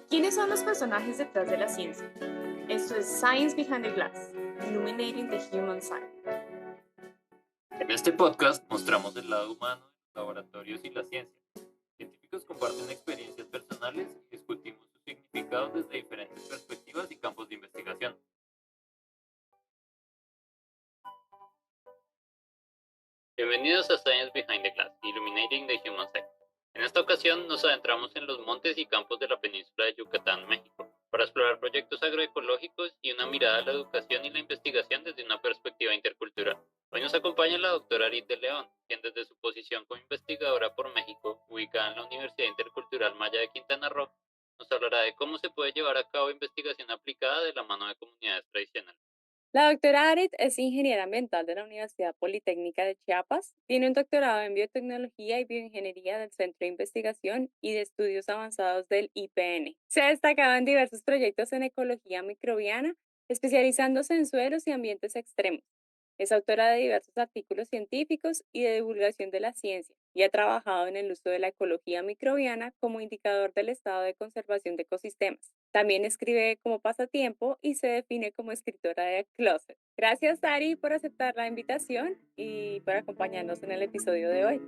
¿Quiénes son los personajes detrás de la ciencia? Esto es Science Behind the Glass, Illuminating the Human Side. En este podcast mostramos el lado humano de los laboratorios y la ciencia. Científicos comparten experiencias personales y discutimos sus significados desde diferentes perspectivas y campos de investigación. Bienvenidos a Science Behind the Glass, Illuminating the Human Side. En esta ocasión nos adentramos en los montes y campos de la península de Yucatán, México, para explorar proyectos agroecológicos y una mirada a la educación y la investigación desde una perspectiva intercultural. Hoy nos acompaña la doctora Arit de León, quien desde su posición como investigadora por México, ubicada en la Universidad Intercultural Maya de Quintana Roo, nos hablará de cómo se puede llevar a cabo investigación aplicada de la mano de comunidades tradicionales. La doctora Arit es ingeniera ambiental de la Universidad Politécnica de Chiapas, tiene un doctorado en biotecnología y bioingeniería del Centro de Investigación y de Estudios Avanzados del IPN. Se ha destacado en diversos proyectos en ecología microbiana, especializándose en suelos y ambientes extremos. Es autora de diversos artículos científicos y de divulgación de la ciencia, y ha trabajado en el uso de la ecología microbiana como indicador del estado de conservación de ecosistemas. También escribe como pasatiempo y se define como escritora de closet. Gracias, Ari, por aceptar la invitación y por acompañarnos en el episodio de hoy.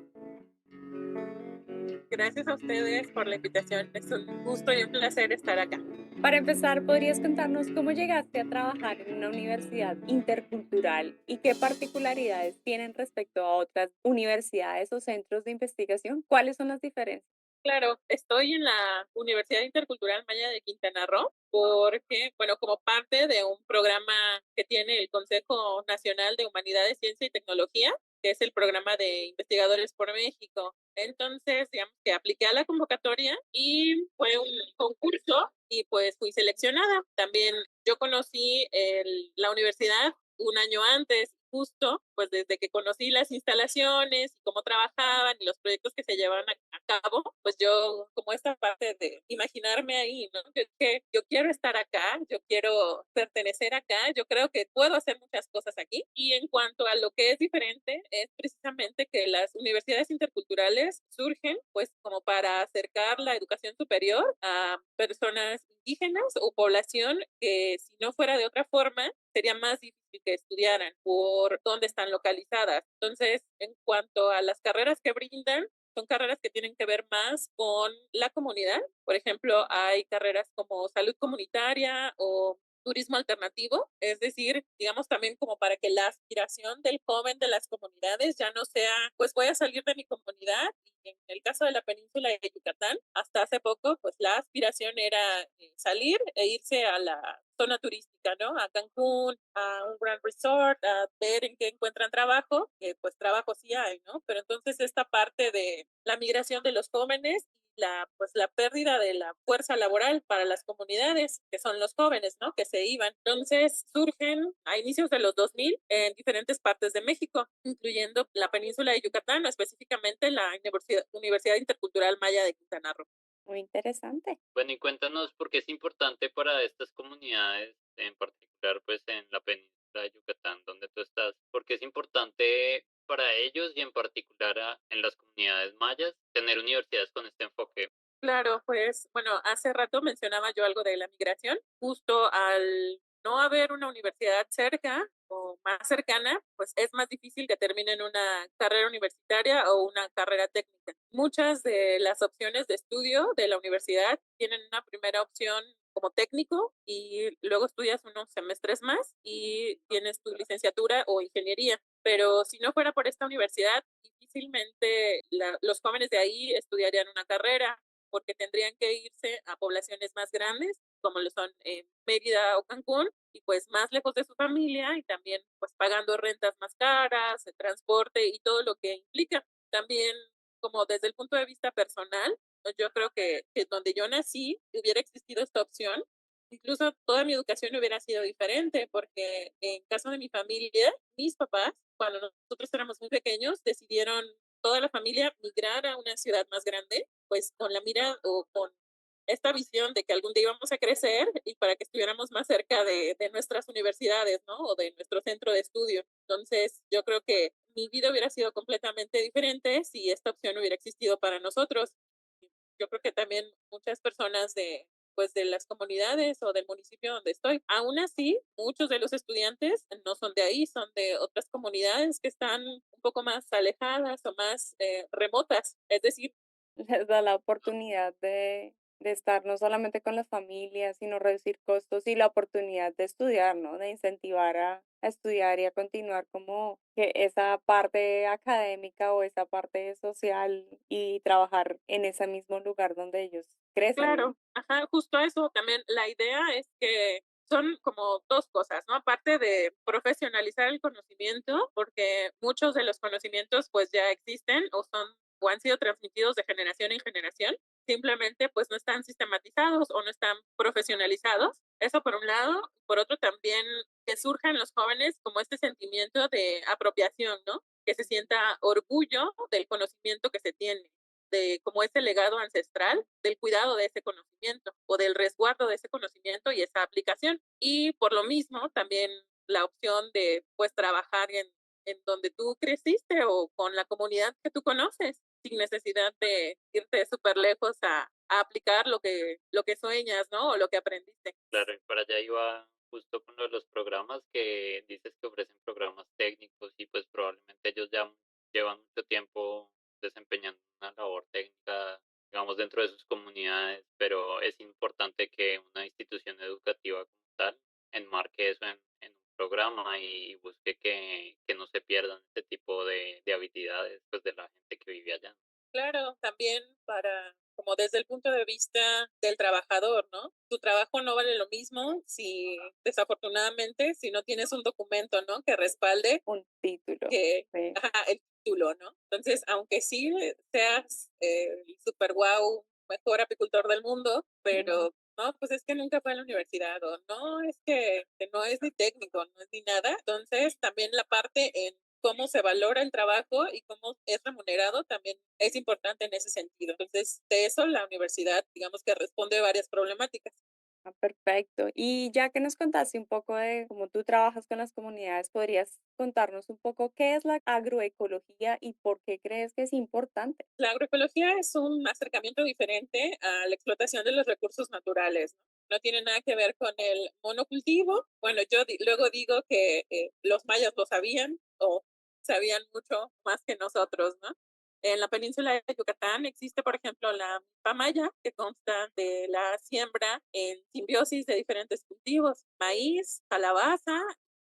Gracias a ustedes por la invitación. Es un gusto y un placer estar acá. Para empezar, ¿podrías contarnos cómo llegaste a trabajar en una universidad intercultural y qué particularidades tienen respecto a otras universidades o centros de investigación? ¿Cuáles son las diferencias? Claro, estoy en la Universidad Intercultural Maya de Quintana Roo porque, bueno, como parte de un programa que tiene el Consejo Nacional de Humanidades, Ciencia y Tecnología, que es el programa de Investigadores por México. Entonces, digamos que apliqué a la convocatoria y fue un concurso y pues fui seleccionada. También yo conocí la universidad un año antes, justo, pues desde que conocí las instalaciones y cómo trabajaban y los proyectos que se llevaban a cabo, pues yo como esta parte de imaginarme ahí, ¿no? Que yo quiero estar acá, yo quiero pertenecer acá, yo creo que puedo hacer muchas cosas aquí. Y en cuanto a lo que es diferente, es precisamente que las universidades interculturales surgen pues como para acercar la educación superior a personas indígenas o población que si no fuera de otra forma, sería más difícil que estudiaran por dónde están localizadas. Entonces, en cuanto a las carreras que brindan, son carreras que tienen que ver más con la comunidad. Por ejemplo, hay carreras como salud comunitaria o turismo alternativo, es decir, digamos también como para que la aspiración del joven de las comunidades ya no sea, pues voy a salir de mi comunidad. Y en el caso de la península de Yucatán, hasta hace poco, pues la aspiración era salir e irse a la zona turística, ¿no? A Cancún, a un gran resort, a ver en qué encuentran trabajo, que pues trabajo sí hay, ¿no? Pero entonces esta parte de la migración de los jóvenes y la pérdida de la fuerza laboral para las comunidades, que son los jóvenes, ¿no? Que se iban. Entonces surgen a inicios de los 2000 en diferentes partes de México, incluyendo la península de Yucatán, específicamente la Universidad Intercultural Maya de Quintana Roo. Muy interesante. Bueno, y cuéntanos por qué es importante para estas comunidades, en particular pues en la península de Yucatán, donde tú estás, por qué es importante para ellos y en particular en las comunidades mayas tener universidades con este enfoque. Claro, pues bueno, hace rato mencionaba yo algo de la migración. Justo al no haber una universidad cerca o más cercana, pues es más difícil que terminen una carrera universitaria o una carrera técnica. Muchas de las opciones de estudio de la universidad tienen una primera opción como técnico y luego estudias unos semestres más y tienes tu licenciatura o ingeniería. Pero si no fuera por esta universidad, difícilmente los jóvenes de ahí estudiarían una carrera porque tendrían que irse a poblaciones más grandes, como lo son Mérida o Cancún, y pues más lejos de su familia y también pues pagando rentas más caras, el transporte y todo lo que implica. También como desde el punto de vista personal, pues, yo creo que donde yo nací hubiera existido esta opción, incluso toda mi educación hubiera sido diferente, porque en caso de mi familia, mis papás, cuando nosotros éramos muy pequeños, decidieron toda la familia migrar a una ciudad más grande, pues con la mira o con esta visión de que algún día íbamos a crecer y para que estuviéramos más cerca de nuestras universidades, ¿no? O de nuestro centro de estudio. Entonces, yo creo que mi vida hubiera sido completamente diferente si esta opción hubiera existido para nosotros. Yo creo que también muchas personas pues de las comunidades o del municipio donde estoy. Aún así, muchos de los estudiantes no son de ahí, son de otras comunidades que están un poco más alejadas o más remotas. Es decir, Les da la oportunidad de estar no solamente con las familias, sino reducir costos y la oportunidad de estudiar, ¿no? De incentivar a estudiar y a continuar como que esa parte académica o esa parte social y trabajar en ese mismo lugar donde ellos crecen, ¿no? claro, ajá, justo eso. También la idea es que son como dos cosas, ¿no? Aparte de profesionalizar el conocimiento, porque muchos de los conocimientos pues ya existen o han sido transmitidos de generación en generación, simplemente pues no están sistematizados o no están profesionalizados. Eso por un lado. Por otro también que surja en los jóvenes como este sentimiento de apropiación, ¿no? Que se sienta orgullo del conocimiento que se tiene, de como ese legado ancestral, del cuidado de ese conocimiento o del resguardo de ese conocimiento y esa aplicación. Y por lo mismo, también la opción de pues trabajar en donde tú creciste o con la comunidad que tú conoces, sin necesidad de irte súper lejos a aplicar lo que sueñas, ¿no? O lo que aprendiste. Claro, y para allá iba justo con lo de los programas que dices que ofrecen programas técnicos y pues probablemente ellos ya llevan mucho tiempo desempeñando una labor técnica, digamos, dentro de sus comunidades, pero es importante que una institución educativa como tal enmarque eso en un programa y busque que no se pierdan este tipo de habilidades pues de la gente que vive allá. Claro, también para, como desde el punto de vista del trabajador, ¿no? Tu trabajo no vale lo mismo si, desafortunadamente, si no tienes un documento, ¿no? Que respalde Un título. que, Sí. ajá, el título, ¿no? Entonces, aunque sí seas el super wow, mejor apicultor del mundo, Ujú. pero no, pues es que nunca fue a la universidad o no, es que no es ni técnico, no es ni nada. Entonces, también la parte en cómo se valora el trabajo y cómo es remunerado también es importante en ese sentido. Entonces, de eso la universidad, digamos que responde a varias problemáticas. Ah, perfecto. Y ya que nos contaste un poco de cómo tú trabajas con las comunidades, ¿podrías contarnos un poco qué es la agroecología y por qué crees que es importante? La agroecología es un acercamiento diferente a la explotación de los recursos naturales. No tiene nada que ver con el monocultivo. Bueno, yo luego digo que los mayas lo sabían o sabían mucho más que nosotros, ¿no? En la península de Yucatán existe, por ejemplo, la milpa maya, que consta de la siembra en simbiosis de diferentes cultivos: maíz, calabaza,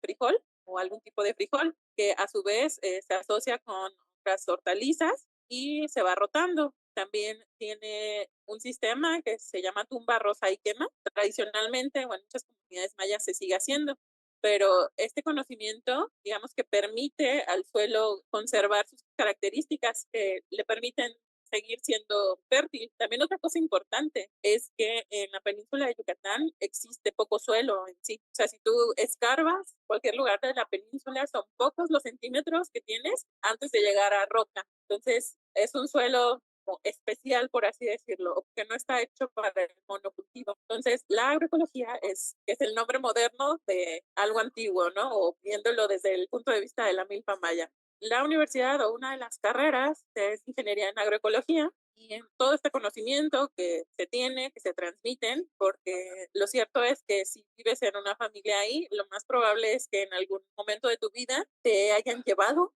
frijol o algún tipo de frijol, que a su vez se asocia con otras hortalizas y se va rotando. También tiene un sistema que se llama tumba, rosa y quema. Tradicionalmente, o en muchas comunidades mayas se sigue haciendo, pero este conocimiento, digamos que permite al suelo conservar sus características que le permiten seguir siendo fértil. También otra cosa importante es que en la península de Yucatán existe poco suelo en sí. O sea, si tú escarbas cualquier lugar de la península, son pocos los centímetros que tienes antes de llegar a roca. Entonces, es un suelo como especial, por así decirlo, que no está hecho para el monocultivo. Entonces, la agroecología es el nombre moderno de algo antiguo, ¿no? O viéndolo desde el punto de vista de la milpa maya. La universidad o una de las carreras es ingeniería en agroecología y en todo este conocimiento que se tiene, que se transmiten, porque lo cierto es que si vives en una familia ahí, lo más probable es que en algún momento de tu vida te hayan llevado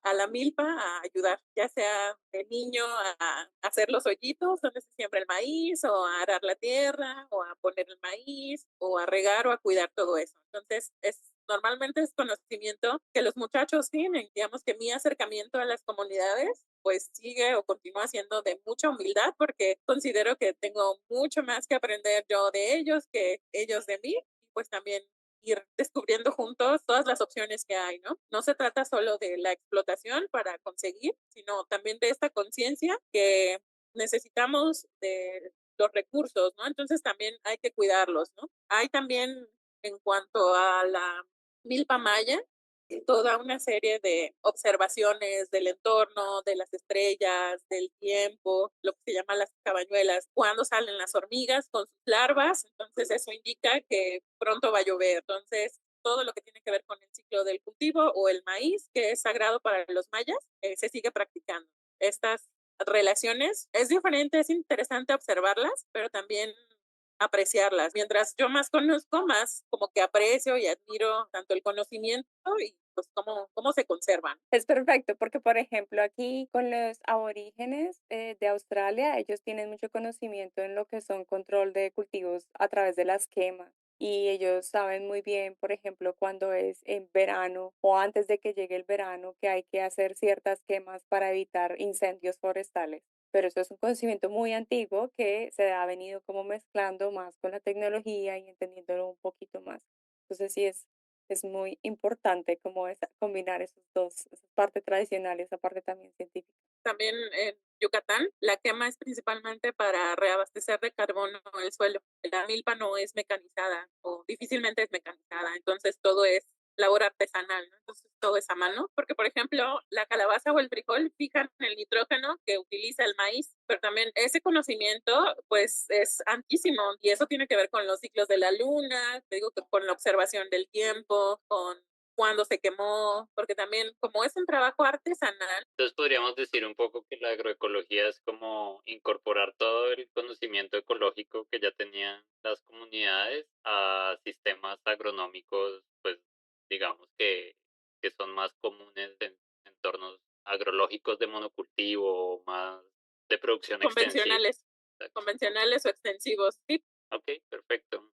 a la milpa a ayudar, ya sea de niño a hacer los hoyitos donde se siembra el maíz, o a arar la tierra, o a poner el maíz, o a regar o a cuidar todo eso. Entonces, normalmente es conocimiento que los muchachos tienen. Digamos que mi acercamiento a las comunidades pues sigue o continúa siendo de mucha humildad, porque considero que tengo mucho más que aprender yo de ellos que ellos de mí, y pues también ir descubriendo juntos todas las opciones que hay, ¿no? No se trata solo de la explotación para conseguir, sino también de esta conciencia que necesitamos de los recursos, ¿no? Entonces también hay que cuidarlos, ¿no? Hay también, en cuanto a la milpa maya, toda una serie de observaciones del entorno, de las estrellas, del tiempo, lo que se llama las cabañuelas, cuando salen las hormigas con sus larvas. Entonces eso indica que pronto va a llover. Entonces todo lo que tiene que ver con el ciclo del cultivo o el maíz, que es sagrado para los mayas, se sigue practicando. Estas relaciones es diferente, es interesante observarlas, pero también apreciarlas. Mientras yo más conozco, más como que aprecio y admiro tanto el conocimiento y pues cómo se conservan. Es perfecto porque, por ejemplo, aquí con los aborígenes de Australia, ellos tienen mucho conocimiento en lo que son control de cultivos a través de las quemas. Y ellos saben muy bien, por ejemplo, cuando es en verano o antes de que llegue el verano, que hay que hacer ciertas quemas para evitar incendios forestales. Pero eso es un conocimiento muy antiguo que se ha venido como mezclando más con la tecnología y entendiéndolo un poquito más. Entonces sí es muy importante como combinar esos dos, esa parte tradicional y esa parte también científica. También en Yucatán, la quema es principalmente para reabastecer de carbono el suelo. La milpa no es mecanizada o difícilmente es mecanizada, entonces todo es labor artesanal, ¿no? Entonces todo es a mano, porque por ejemplo la calabaza o el frijol fijan el nitrógeno que utiliza el maíz, pero también ese conocimiento pues es antísimo y eso tiene que ver con los ciclos de la luna, te digo que con la observación del tiempo, con cuando se quemó, porque también como es un trabajo artesanal. Entonces podríamos decir un poco que la agroecología es como incorporar todo el conocimiento ecológico que ya tenían las comunidades a sistemas agronómicos, pues digamos que son más comunes en entornos agrológicos de monocultivo o más de producción extensiva. Convencionales, Exacto. convencionales o extensivos. Sí, Ok, perfecto.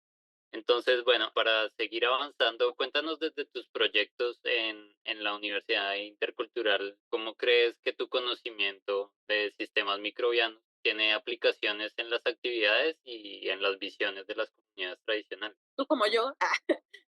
Entonces, bueno, para seguir avanzando, cuéntanos desde tus proyectos en la Universidad Intercultural, ¿cómo crees que tu conocimiento de sistemas microbianos tiene aplicaciones en las actividades y en las visiones de las comunidades tradicionales? tú como yo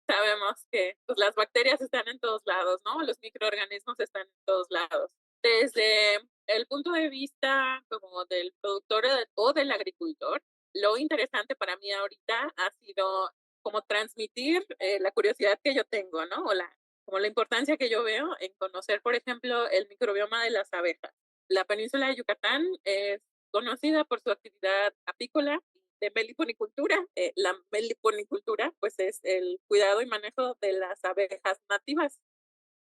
sabemos que pues, las bacterias están en todos lados, ¿no? Los microorganismos están en todos lados. Desde el punto de vista como del productor o del agricultor, lo interesante para mí ahorita ha sido como transmitir la curiosidad que yo tengo, ¿no? Como la importancia que yo veo en conocer, por ejemplo, el microbioma de las abejas. La península de Yucatán es conocida por su actividad apícola de meliponicultura. La meliponicultura, pues, es el cuidado y manejo de las abejas nativas,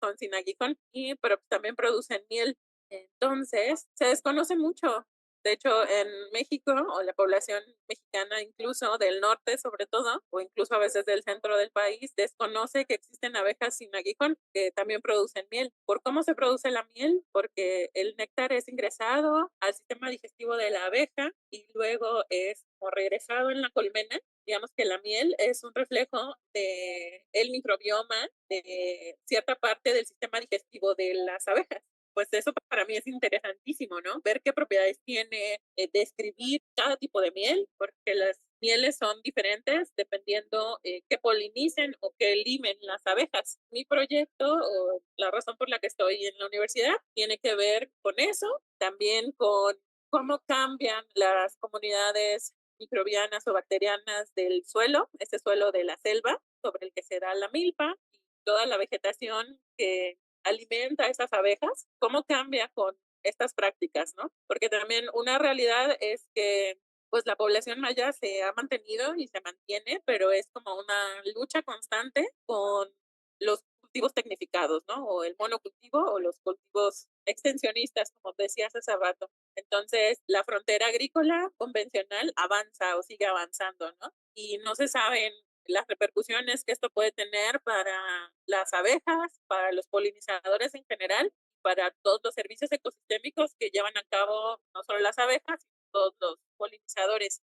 son sin aguijón, pero también producen miel. Entonces, se desconoce mucho. De hecho, en México, o la población mexicana, incluso del norte sobre todo, o incluso a veces del centro del país, desconoce que existen abejas sin aguijón que también producen miel. ¿Por cómo se produce la miel? Porque el néctar es ingresado al sistema digestivo de la abeja y luego es como regresado en la colmena. Digamos que la miel es un reflejo de el microbioma de cierta parte del sistema digestivo de las abejas. Pues eso para mí es interesantísimo, ¿no? Ver qué propiedades tiene, describir cada tipo de miel, porque las mieles son diferentes dependiendo qué polinicen o qué limen las abejas. Mi proyecto, o la razón por la que estoy en la universidad, tiene que ver con eso, también con cómo cambian las comunidades microbianas o bacterianas del suelo, ese suelo de la selva sobre el que se da la milpa y toda la vegetación que alimenta a esas abejas, cómo cambia con estas prácticas, ¿no? Porque también una realidad es que pues la población maya se ha mantenido y se mantiene, pero es como una lucha constante con los cultivos tecnificados, ¿no? O el monocultivo o los cultivos extensionistas, como decías hace rato. Entonces, la frontera agrícola convencional avanza o sigue avanzando, ¿no? Y no se saben las repercusiones que esto puede tener para las abejas, para los polinizadores en general, para todos los servicios ecosistémicos que llevan a cabo no solo las abejas, sino todos los polinizadores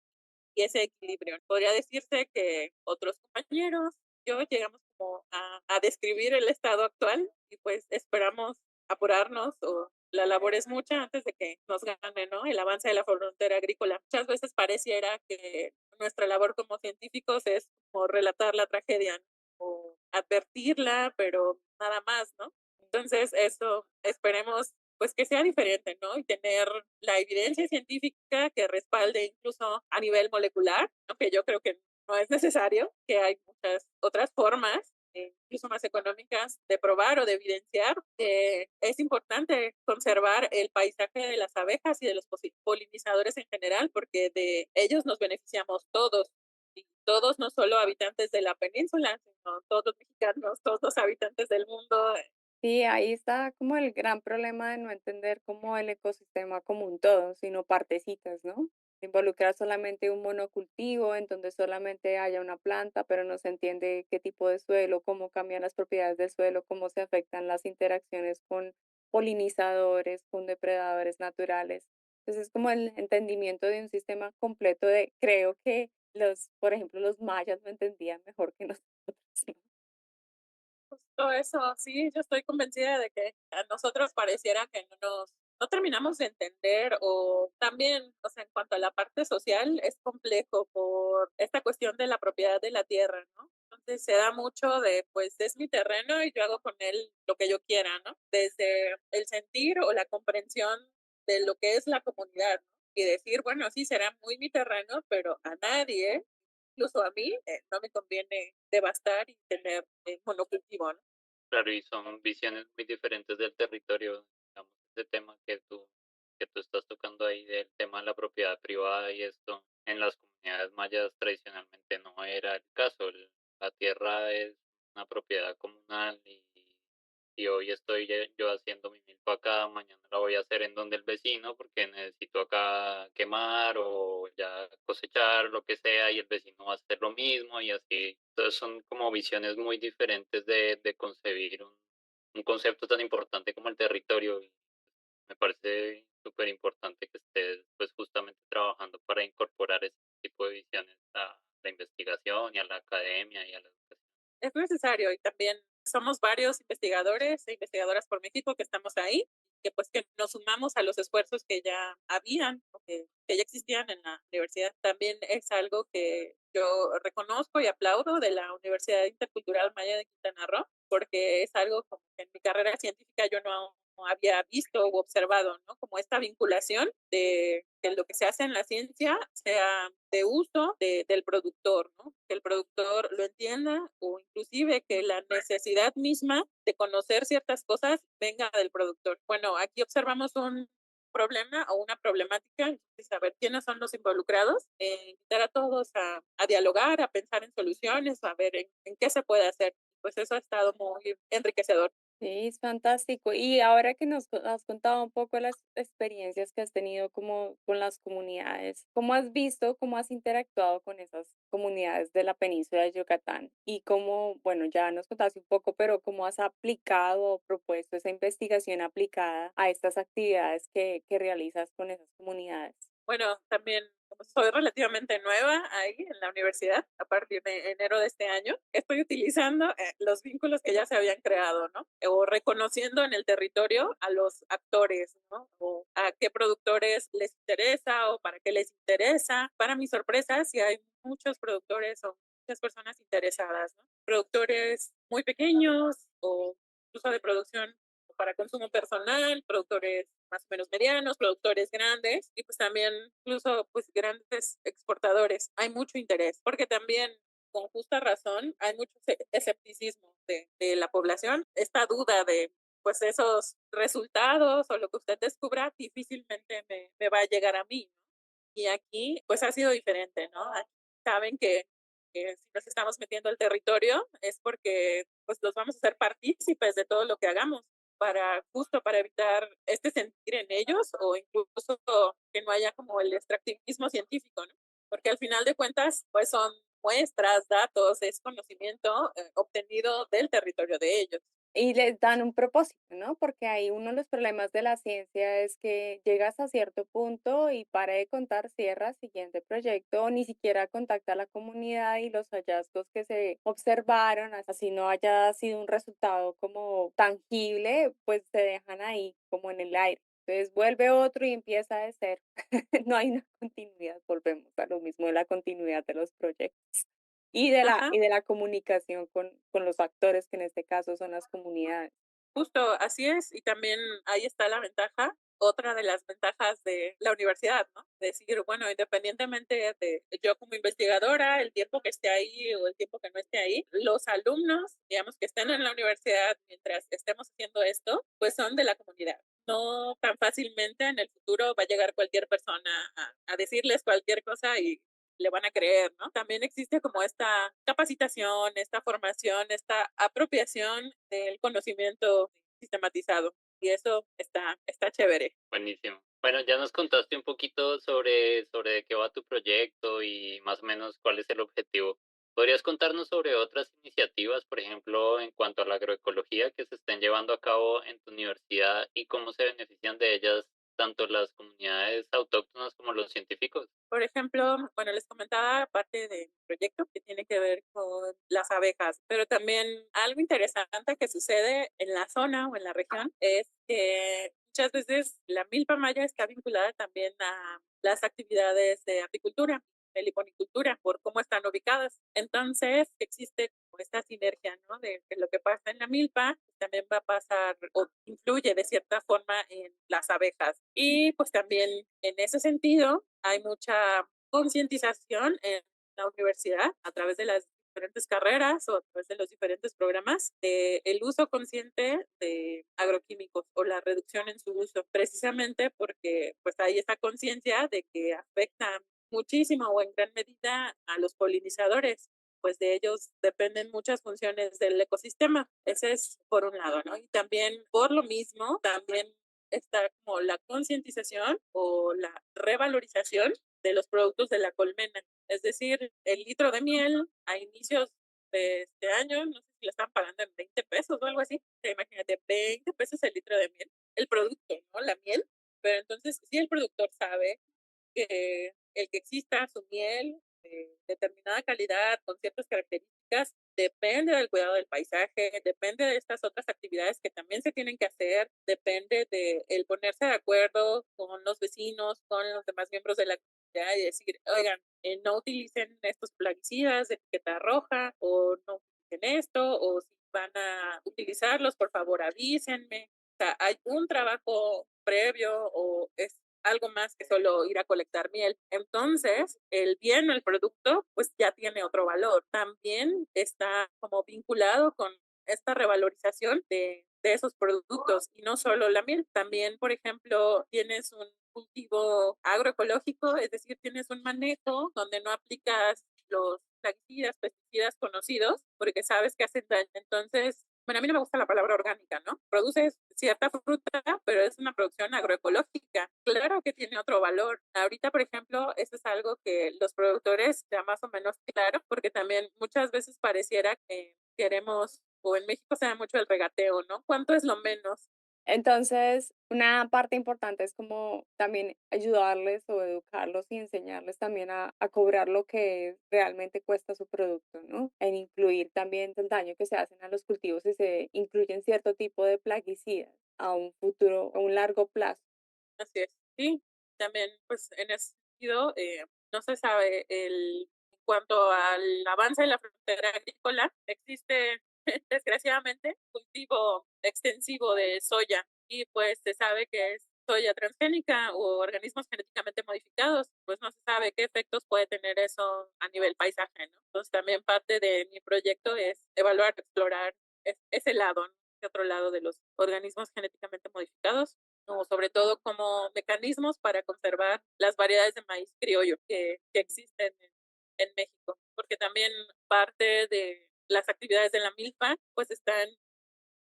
y ese equilibrio. Podría decirse que otros compañeros, yo llegamos como a describir el estado actual y pues esperamos apurarnos o la labor es mucha antes de que nos gane, ¿no? El avance de la frontera agrícola. Muchas veces pareciera que nuestra labor como científicos es como relatar la tragedia, ¿no? O advertirla, pero nada más, ¿no? Entonces, eso esperemos pues que sea diferente, ¿no? Y tener la evidencia científica que respalde incluso a nivel molecular, aunque yo creo que no es necesario, que hay muchas otras formas, incluso más económicas, de probar o de evidenciar que es importante conservar el paisaje de las abejas y de los polinizadores en general, porque de ellos nos beneficiamos todos. Y todos, no solo habitantes de la península, sino todos los mexicanos, todos los habitantes del mundo. Sí, ahí está como el gran problema de no entender como el ecosistema como un todo, sino partecitas, ¿no? involucra solamente un monocultivo, en donde solamente haya una planta, pero no se entiende qué tipo de suelo, cómo cambian las propiedades del suelo, cómo se afectan las interacciones con polinizadores, con depredadores naturales. Entonces es como el entendimiento de un sistema completo de, creo que por ejemplo, los mayas lo entendían mejor que nosotros, ¿no? Justo eso, sí, yo estoy convencida de que a nosotros pareciera que no terminamos de entender o también, o sea, en cuanto a la parte social, es complejo por esta cuestión de la propiedad de la tierra, ¿no? Entonces se da mucho de, pues es mi terreno y yo hago con él lo que yo quiera, ¿no? Desde el sentir o la comprensión de lo que es la comunidad, ¿no? Y decir, bueno, sí, será muy mi terreno, pero a nadie, incluso a mí, no me conviene devastar y tener monocultivo, ¿no? Claro, y son visiones muy diferentes del territorio, digamos, ese tema que tú estás tocando ahí del tema de la propiedad privada y esto, en las comunidades mayas tradicionalmente no era el caso. La tierra es una propiedad comunal y hoy estoy yo haciendo mi milpa acá, mañana la voy a hacer en donde el vecino porque necesito acá quemar o ya cosechar, lo que sea, y el vecino va a hacer lo mismo y así. Entonces son como visiones muy diferentes de concebir un concepto tan importante como el territorio. Y me parece súper importante que estés pues justamente trabajando para incorporar ese tipo de visiones a la investigación y a la academia y a la educación. Es necesario y también somos varios investigadores e investigadoras por México que estamos ahí, que pues que nos sumamos a los esfuerzos que ya habían, o que ya existían en la universidad. También es algo que yo reconozco y aplaudo de la Universidad Intercultural Maya de Quintana Roo, porque es algo como que en mi carrera científica yo no había visto o observado, ¿no? Como esta vinculación de que lo que se hace en la ciencia sea de uso del productor, ¿no? Que el productor lo entienda o inclusive que la necesidad misma de conocer ciertas cosas venga del productor. Bueno, aquí observamos un problema o una problemática, y saber quiénes son los involucrados, invitar a todos a dialogar, a pensar en soluciones, a ver en qué se puede hacer. Pues eso ha estado muy enriquecedor. Sí, es fantástico. Y ahora que has contado un poco las experiencias que has tenido como con las comunidades, ¿cómo has visto, cómo has interactuado con esas comunidades de la península de Yucatán? Y cómo, bueno, ya nos contaste un poco, pero cómo has aplicado o propuesto esa investigación aplicada a estas actividades que realizas con esas comunidades. Bueno, también como soy relativamente nueva ahí en la universidad, a partir de enero de este año, estoy utilizando los vínculos que ya se habían creado, ¿no? O reconociendo en el territorio a los actores, ¿no? O a qué productores les interesa o para qué les interesa. Para mi sorpresa, sí hay muchos productores o muchas personas interesadas, ¿no? Productores muy pequeños o incluso de producción para consumo personal, productores más o menos medianos, productores grandes y pues también incluso pues grandes exportadores. Hay mucho interés porque también con justa razón hay mucho escepticismo de la población, esta duda de pues esos resultados o lo que usted descubra difícilmente me va a llegar a mí, ¿no? Y aquí pues ha sido diferente, ¿no? Aquí saben que si nos estamos metiendo al territorio es porque pues los vamos a hacer partícipes de todo lo que hagamos para justo para evitar este sentir en ellos o incluso que no haya como el extractivismo científico, ¿no? Porque al final de cuentas, pues son muestras, datos, es conocimiento obtenido del territorio de ellos. Y les dan un propósito, ¿no? Porque ahí uno de los problemas de la ciencia es que llegas a cierto punto y para de contar, cierra siguiente proyecto, o ni siquiera contacta a la comunidad y los hallazgos que se observaron, así no haya sido un resultado como tangible, pues se dejan ahí como en el aire. Entonces vuelve otro y empieza de cero. No hay una continuidad, volvemos a lo mismo de la continuidad de los proyectos. Ajá. Y de la comunicación con los actores, que en este caso son las comunidades. Justo, así es, y también ahí está la ventaja, otra de las ventajas de la universidad, ¿no? Decir, bueno, independientemente de yo como investigadora, el tiempo que esté ahí o el tiempo que no esté ahí, los alumnos, digamos, que estén en la universidad mientras estemos haciendo esto, pues son de la comunidad. No tan fácilmente en el futuro va a llegar cualquier persona a decirles cualquier cosa y le van a creer, ¿no? También existe como esta capacitación, esta formación, esta apropiación del conocimiento sistematizado y eso está chévere. Buenísimo. Bueno, ya nos contaste un poquito sobre de qué va tu proyecto y más o menos cuál es el objetivo. ¿Podrías contarnos sobre otras iniciativas, por ejemplo, en cuanto a la agroecología que se estén llevando a cabo en tu universidad y cómo se benefician de ellas tanto las comunidades autóctonas como los científicos? Por ejemplo, bueno, les comentaba parte del proyecto que tiene que ver con las abejas, pero también algo interesante que sucede en la zona o en la región es que muchas veces la milpa maya está vinculada también a las actividades de apicultura, de liponicultura, por cómo están ubicadas. Entonces, existe como esta sinergia, ¿no? De que lo que pasa en la milpa también va a pasar o influye de cierta forma en las abejas. Y pues también en ese sentido hay mucha concientización en la universidad a través de las diferentes carreras o a través de los diferentes programas de el uso consciente de agroquímicos o la reducción en su uso, precisamente porque pues hay esta conciencia de que afectan muchísimo o en gran medida a los polinizadores, pues de ellos dependen muchas funciones del ecosistema. Ese es por un lado, ¿no? Y también por lo mismo, también está como la concientización o la revalorización de los productos de la colmena. Es decir, el litro de miel a inicios de este año, no sé si lo están pagando en 20 pesos o algo así. O sea, imagínate, 20 pesos el litro de miel, el producto, ¿no? La miel. Pero entonces, si el productor sabe que el que exista su miel de determinada calidad, con ciertas características, depende del cuidado del paisaje, depende de estas otras actividades que también se tienen que hacer, depende de el ponerse de acuerdo con los vecinos, con los demás miembros de la comunidad y decir, oigan, no utilicen estos plaguicidas de etiqueta roja o no utilicen esto o si van a utilizarlos, por favor avísenme. O sea, hay un trabajo previo o es algo más que solo ir a colectar miel. Entonces, el bien o el producto, pues ya tiene otro valor. También está como vinculado con esta revalorización de esos productos y no solo la miel. También, por ejemplo, tienes un cultivo agroecológico, es decir, tienes un manejo donde no aplicas los plaguicidas, pesticidas conocidos, porque sabes que hacen daño. Entonces, bueno, a mí no me gusta la palabra orgánica, ¿no? Produces cierta fruta, pero es una producción agroecológica. Claro que tiene otro valor. Ahorita, por ejemplo, eso es algo que los productores ya más o menos claro, porque también muchas veces pareciera que queremos, o en México se da mucho el regateo, ¿no? ¿Cuánto es lo menos? Entonces, una parte importante es como también ayudarles o educarlos y enseñarles también a cobrar lo que realmente cuesta su producto, ¿no? En incluir también el daño que se hacen a los cultivos si se incluyen cierto tipo de plaguicidas a un futuro, a un largo plazo. Así es. Sí, también, pues en ese sentido, no se sabe en cuanto al avance de la frontera agrícola, existe desgraciadamente cultivo extensivo de soya y pues se sabe que es soya transgénica o organismos genéticamente modificados, pues no se sabe qué efectos puede tener eso a nivel paisaje, ¿no? Entonces también parte de mi proyecto es evaluar, explorar ese lado, ¿no? Ese otro lado de los organismos genéticamente modificados o sobre todo como mecanismos para conservar las variedades de maíz criollo que existen en México, porque también parte de las actividades de la milpa pues están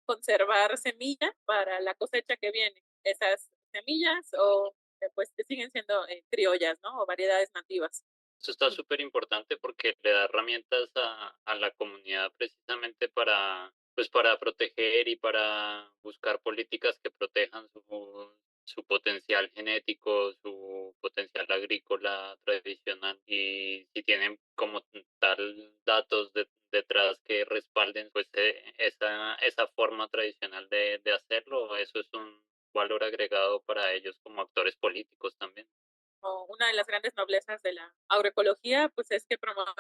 conservar semilla para la cosecha que viene. Esas semillas o pues que siguen siendo criollas, ¿no? O variedades nativas. Eso está súper importante porque le da herramientas a la comunidad precisamente para, pues para proteger y para buscar políticas que protejan su potencial genético, su potencial agrícola tradicional. Y si tienen como tal datos detrás que respalden pues esa forma tradicional de hacerlo, eso es un valor agregado para ellos como actores políticos también. Una de las grandes noblezas de la agroecología, pues es que promueve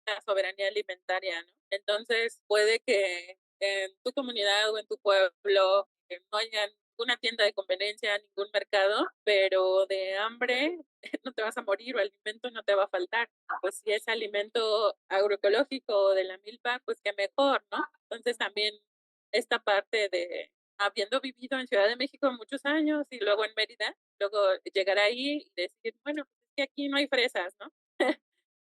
la soberanía alimentaria, ¿no? Entonces, puede que en tu comunidad o en tu pueblo no haya ninguna tienda de conveniencia, ningún mercado, pero de hambre no te vas a morir o alimento no te va a faltar. Pues si es alimento agroecológico de la milpa, pues qué mejor, ¿no? Entonces también esta parte de habiendo vivido en Ciudad de México muchos años y luego en Mérida, luego llegar ahí y decir, bueno, pues es que aquí no hay fresas, ¿no?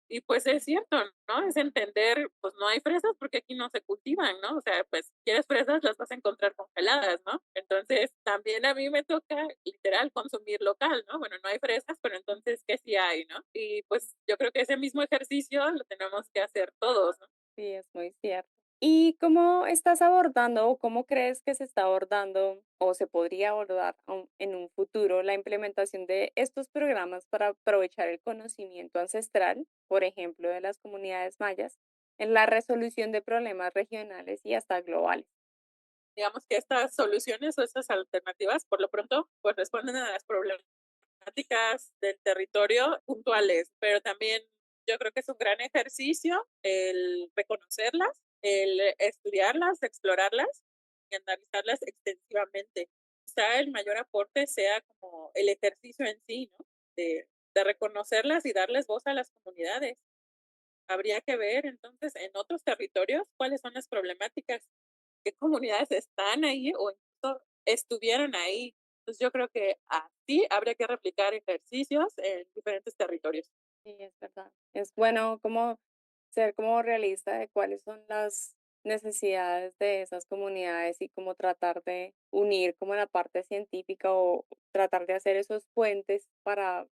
Y pues es cierto, ¿no? Es entender, pues no hay fresas porque aquí no se cultivan, ¿no? O sea, pues quieres fresas, las vas a encontrar congeladas, ¿no? Entonces, también a mí me toca literal consumir local, ¿no? Bueno, no hay fresas, pero entonces, ¿qué sí hay, no? Y pues yo creo que ese mismo ejercicio lo tenemos que hacer todos, ¿no? Sí, es muy cierto. ¿Y cómo estás abordando o cómo crees que se está abordando o se podría abordar en un futuro la implementación de estos programas para aprovechar el conocimiento ancestral, por ejemplo, de las comunidades mayas, en la resolución de problemas regionales y hasta globales? Digamos que estas soluciones o estas alternativas, por lo pronto, pues responden a las problemáticas del territorio puntuales, pero también yo creo que es un gran ejercicio el reconocerlas, el estudiarlas, explorarlas y analizarlas extensivamente. Quizá el mayor aporte sea como el ejercicio en sí, ¿no? De reconocerlas y darles voz a las comunidades. Habría que ver entonces en otros territorios cuáles son las problemáticas, qué comunidades están ahí o incluso estuvieron ahí. Entonces yo creo que así habría que replicar ejercicios en diferentes territorios. Sí, es verdad. Es bueno como ser como realista de cuáles son las necesidades de esas comunidades y como tratar de unir como la parte científica o tratar de hacer esos puentes para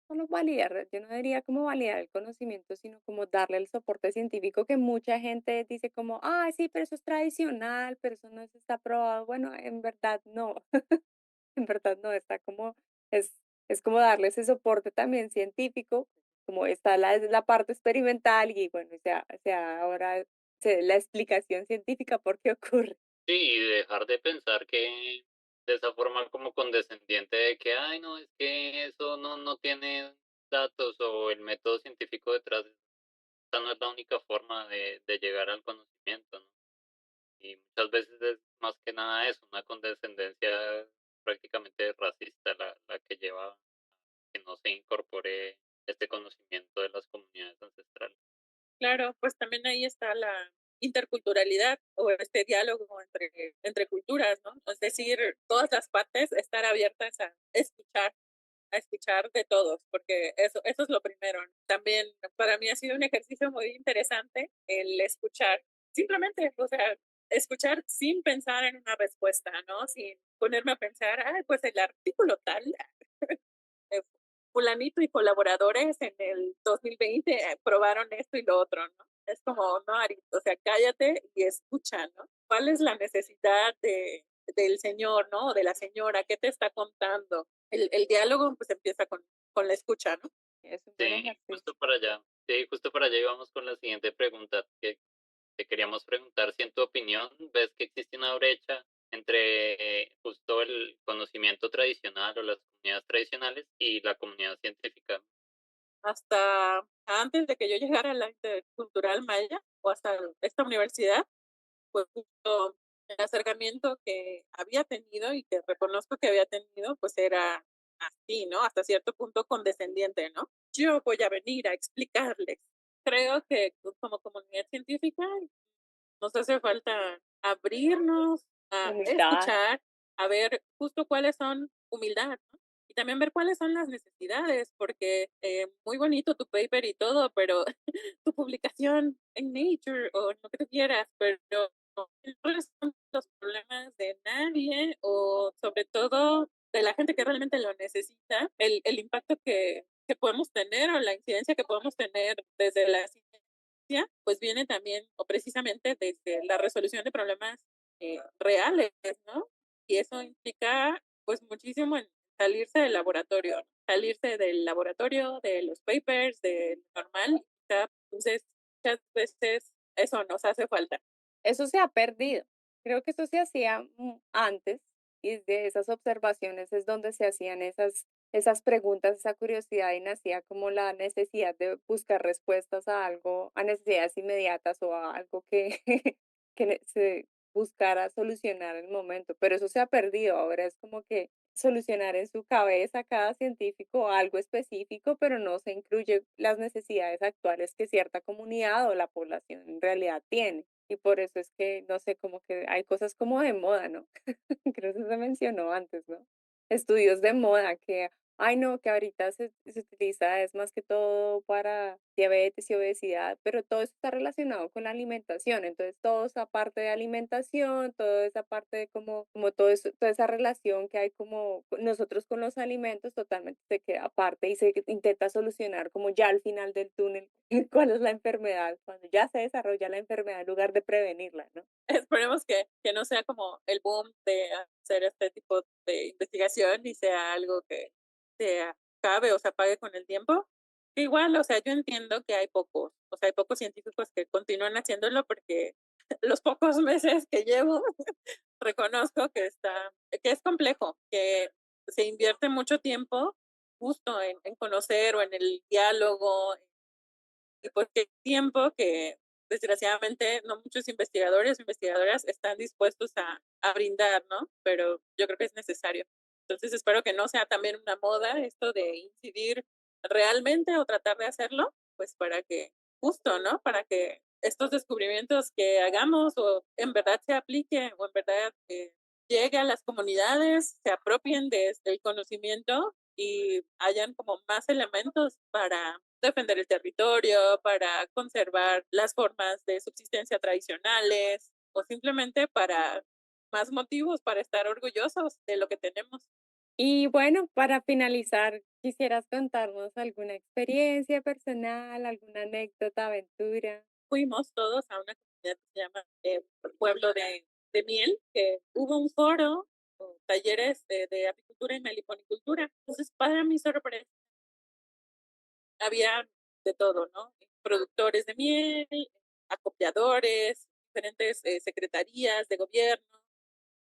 solo validar, yo no diría como validar el conocimiento, sino como darle el soporte científico que mucha gente dice como, ah, sí, pero eso es tradicional, pero eso no está probado. Bueno, en verdad no. En verdad no, está como, es como darle ese soporte también científico, como está la parte experimental y bueno, sea ahora la explicación científica por qué ocurre. Sí, y dejar de pensar que de esa forma como condescendiente de que, ay, no, es que eso no tiene datos o el método científico detrás, esa no es la única forma de llegar al conocimiento, ¿no? Y muchas veces es más que nada eso, una condescendencia prácticamente racista la que lleva a que no se incorpore este conocimiento de las comunidades ancestrales. Claro, pues también ahí está la interculturalidad o este diálogo entre culturas, ¿no? Es decir, todas las partes estar abiertas a escuchar de todos, porque eso es lo primero, ¿no? También para mí ha sido un ejercicio muy interesante el escuchar, simplemente, o sea, escuchar sin pensar en una respuesta, ¿no? Sin ponerme a pensar, ay, pues el artículo tal, eh, fulanito y colaboradores en el 2020 probaron esto y lo otro, ¿no? Es como, no, Ari, o sea, cállate y escucha, ¿no? ¿Cuál es la necesidad del señor, ¿no? O de la señora, ¿qué te está contando? El diálogo pues empieza con la escucha, ¿no? Es un buen Sí, ejercicio. justo para allá. Sí, justo para allá íbamos con la siguiente pregunta, que te queríamos preguntar si en tu opinión ves que existe una brecha entre justo el conocimiento tradicional o las comunidades tradicionales y la comunidad científica. Hasta antes de que yo llegara a la intercultural maya o hasta esta universidad, pues justo el acercamiento que había tenido y que reconozco que había tenido, pues era así, ¿no? Hasta cierto punto condescendiente, ¿no? Yo voy a venir a explicarles. Creo que como comunidad científica nos hace falta abrirnos a Humildad. escuchar, a ver justo cuáles son humildad, ¿no? Y también ver cuáles son las necesidades, porque muy bonito tu paper y todo, pero tu publicación en Nature o lo que tú quieras, pero no resuelve los problemas de nadie o sobre todo de la gente que realmente lo necesita, el impacto que podemos tener o la incidencia que podemos tener desde la pues viene también o precisamente desde la resolución de problemas reales, ¿no? Y eso implica pues muchísimo en salirse del laboratorio, ¿no? Salirse del laboratorio, de los papers, de lo normal. Entonces, muchas veces eso nos hace falta. Eso se ha perdido. Creo que eso se hacía antes y de esas observaciones es donde se hacían esas preguntas, esa curiosidad y nacía como la necesidad de buscar respuestas a algo, a necesidades inmediatas o a algo que, se buscara solucionar en el momento. Pero eso se ha perdido. Ahora es como que solucionar en su cabeza cada científico algo específico, pero no se incluye las necesidades actuales que cierta comunidad o la población en realidad tiene. Y por eso es que, no sé, como que hay cosas como de moda, ¿no? Creo que se mencionó antes, ¿no? Estudios de moda que ay no, que ahorita se utiliza es más que todo para diabetes y obesidad, pero todo eso está relacionado con la alimentación, entonces toda esa parte de alimentación, toda esa parte de como todo eso, toda esa relación que hay como nosotros con los alimentos totalmente se queda aparte y se intenta solucionar como ya al final del túnel cuál es la enfermedad, cuando ya se desarrolla la enfermedad en lugar de prevenirla, ¿no? Esperemos que no sea como el boom de hacer este tipo de investigación y sea algo que se acabe o se apague con el tiempo. Igual, o sea, yo entiendo que hay pocos, o sea, hay pocos científicos que continúan haciéndolo porque los pocos meses que llevo reconozco que es complejo, que se invierte mucho tiempo justo en conocer o en el diálogo y porque tiempo que desgraciadamente no muchos investigadores o investigadoras están dispuestos a brindar, ¿no? Pero yo creo que es necesario. Entonces espero que no sea también una moda esto de incidir realmente o tratar de hacerlo, pues para que justo, ¿no? Para que estos descubrimientos que hagamos o en verdad se apliquen o en verdad llegue a las comunidades, se apropien del conocimiento y hayan como más elementos para defender el territorio, para conservar las formas de subsistencia tradicionales o simplemente para más motivos para estar orgullosos de lo que tenemos. Y bueno, para finalizar, ¿quisieras contarnos alguna experiencia personal, alguna anécdota, aventura? Fuimos todos a una comunidad que se llama Pueblo de Miel, que hubo un foro o talleres de apicultura y meliponicultura. Entonces, para mi sorpresa, había de todo, ¿no? Productores de miel, acopiadores, diferentes secretarías de gobierno,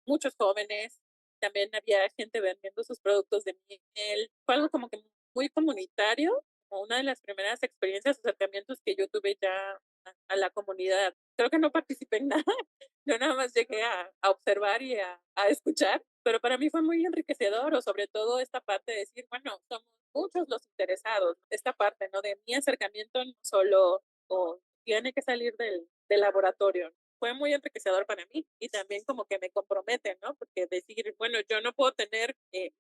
muchos jóvenes, también había gente vendiendo sus productos de miel. Fue algo como que muy comunitario, como una de las primeras experiencias, acercamientos que yo tuve ya a la comunidad. Creo que no participé en nada, yo nada más llegué a observar y a escuchar, pero para mí fue muy enriquecedor, o sobre todo esta parte de decir, bueno, somos muchos los interesados, esta parte, ¿no? De mi acercamiento no solo o tiene que salir del laboratorio. Fue muy enriquecedor para mí y también como que me compromete, ¿no? Porque decir, bueno, yo no puedo tener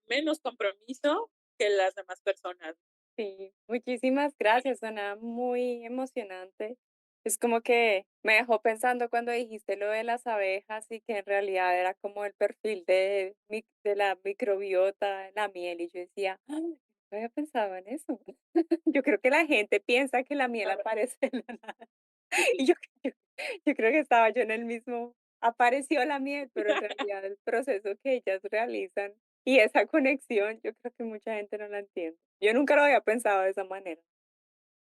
menos compromiso que las demás personas. Sí, muchísimas gracias, suena muy emocionante. Es como que me dejó pensando cuando dijiste lo de las abejas y que en realidad era como el perfil de la microbiota, de la miel, y yo decía, "Ay, no había pensado en eso". Yo creo que la gente piensa que la miel aparece de la nada. Y yo creo que estaba yo en el mismo, apareció la miel, pero en realidad el proceso que ellas realizan y esa conexión, yo creo que mucha gente no la entiende. Yo nunca lo había pensado de esa manera.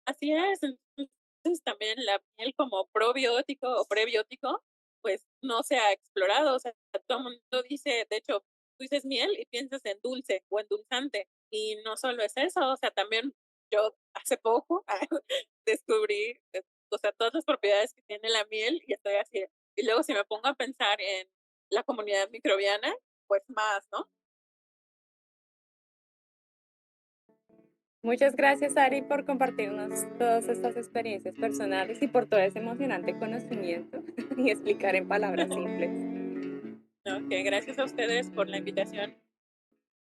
Así es, entonces también la miel como probiótico o prebiótico, pues no se ha explorado, o sea, todo el mundo dice, de hecho, tú dices miel y piensas en dulce o endulzante, y no solo es eso, o sea, también yo hace poco descubrí, o sea, todas las propiedades que tiene la miel y estoy así, y luego si me pongo a pensar en la comunidad microbiana, pues más, ¿no? Muchas gracias, Ari, por compartirnos todas estas experiencias personales y por todo ese emocionante conocimiento y explicar en palabras simples. ¿No? Que gracias a ustedes por la invitación.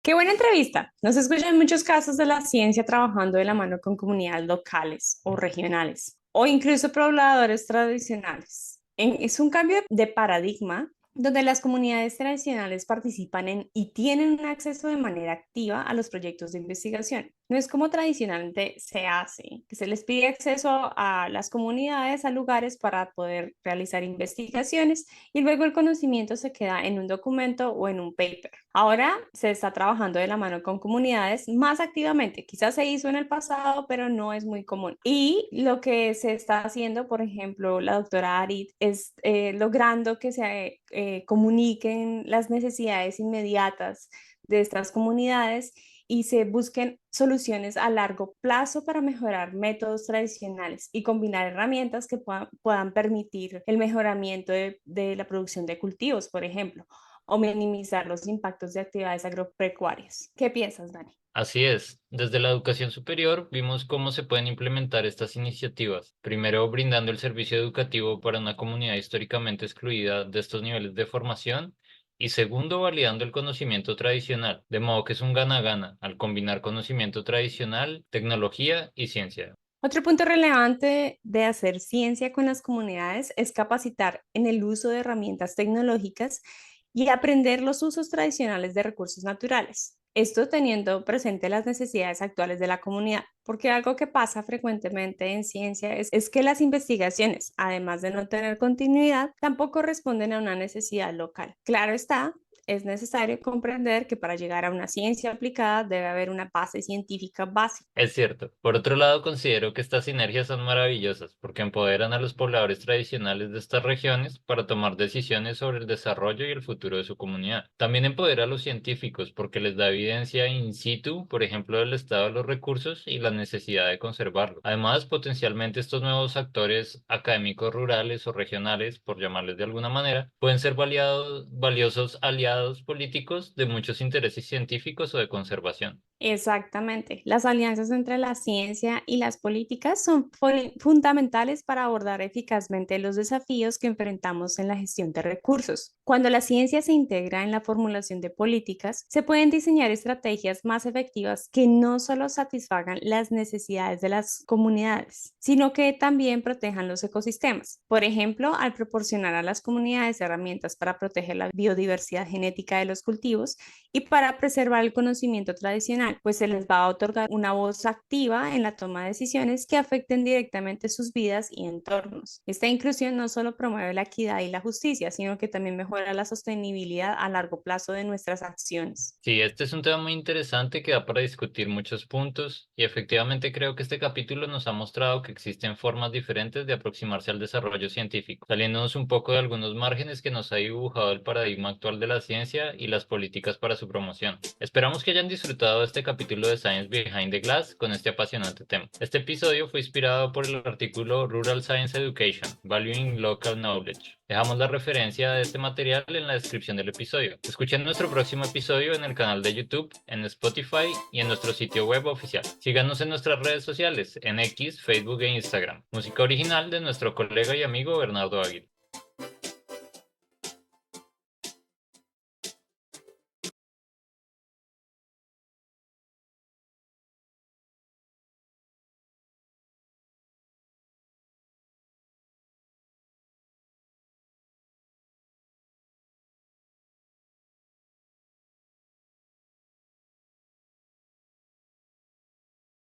Qué buena entrevista. Nos escuchan muchos casos de la ciencia trabajando de la mano con comunidades locales o regionales o incluso pobladores tradicionales. Es un cambio de paradigma donde las comunidades tradicionales participan en y tienen un acceso de manera activa a los proyectos de investigación. No es como tradicionalmente se hace, que se les pide acceso a las comunidades, a lugares para poder realizar investigaciones y luego el conocimiento se queda en un documento o en un paper. Ahora se está trabajando de la mano con comunidades más activamente. Quizás se hizo en el pasado, pero no es muy común. Y lo que se está haciendo, por ejemplo, la doctora Arit, es logrando que se comuniquen las necesidades inmediatas de estas comunidades y se busquen soluciones a largo plazo para mejorar métodos tradicionales y combinar herramientas que puedan permitir el mejoramiento de la producción de cultivos, por ejemplo, o minimizar los impactos de actividades agropecuarias. ¿Qué piensas, Dani? Así es, desde la educación superior vimos cómo se pueden implementar estas iniciativas, primero brindando el servicio educativo para una comunidad históricamente excluida de estos niveles de formación y segundo, validando el conocimiento tradicional, de modo que es un gana-gana al combinar conocimiento tradicional, tecnología y ciencia. Otro punto relevante de hacer ciencia con las comunidades es capacitar en el uso de herramientas tecnológicas y aprender los usos tradicionales de recursos naturales. Esto teniendo presente las necesidades actuales de la comunidad, porque algo que pasa frecuentemente en ciencia es que las investigaciones, además de no tener continuidad, tampoco responden a una necesidad local. Claro está, es necesario comprender que para llegar a una ciencia aplicada debe haber una base científica básica. Es cierto. Por otro lado, considero que estas sinergias son maravillosas porque empoderan a los pobladores tradicionales de estas regiones para tomar decisiones sobre el desarrollo y el futuro de su comunidad. También empodera a los científicos porque les da evidencia in situ, por ejemplo, del estado de los recursos y la necesidad de conservarlos. Además, potencialmente estos nuevos actores académicos rurales o regionales, por llamarles de alguna manera, pueden ser valiosos aliados políticos de muchos intereses científicos o de conservación. Exactamente. Las alianzas entre la ciencia y las políticas son fundamentales para abordar eficazmente los desafíos que enfrentamos en la gestión de recursos. Cuando la ciencia se integra en la formulación de políticas, se pueden diseñar estrategias más efectivas que no solo satisfagan las necesidades de las comunidades, sino que también protejan los ecosistemas. Por ejemplo, al proporcionar a las comunidades herramientas para proteger la biodiversidad genética de los cultivos y para preservar el conocimiento tradicional, pues se les va a otorgar una voz activa en la toma de decisiones que afecten directamente sus vidas y entornos. Esta inclusión no solo promueve la equidad y la justicia, sino que también mejora la sostenibilidad a largo plazo de nuestras acciones. Sí, este es un tema muy interesante que da para discutir muchos puntos y efectivamente creo que este capítulo nos ha mostrado que existen formas diferentes de aproximarse al desarrollo científico, saliéndonos un poco de algunos márgenes que nos ha dibujado el paradigma actual de la ciencia y las políticas para su promoción. Esperamos que hayan disfrutado de este capítulo de Science Behind the Glass con este apasionante tema. Este episodio fue inspirado por el artículo Rural Science Education, Valuing Local Knowledge. Dejamos la referencia de este material en la descripción del episodio. Escuchen nuestro próximo episodio en el canal de YouTube, en Spotify y en nuestro sitio web oficial. Síganos en nuestras redes sociales, en X, Facebook e Instagram. Música original de nuestro colega y amigo Bernardo Águila.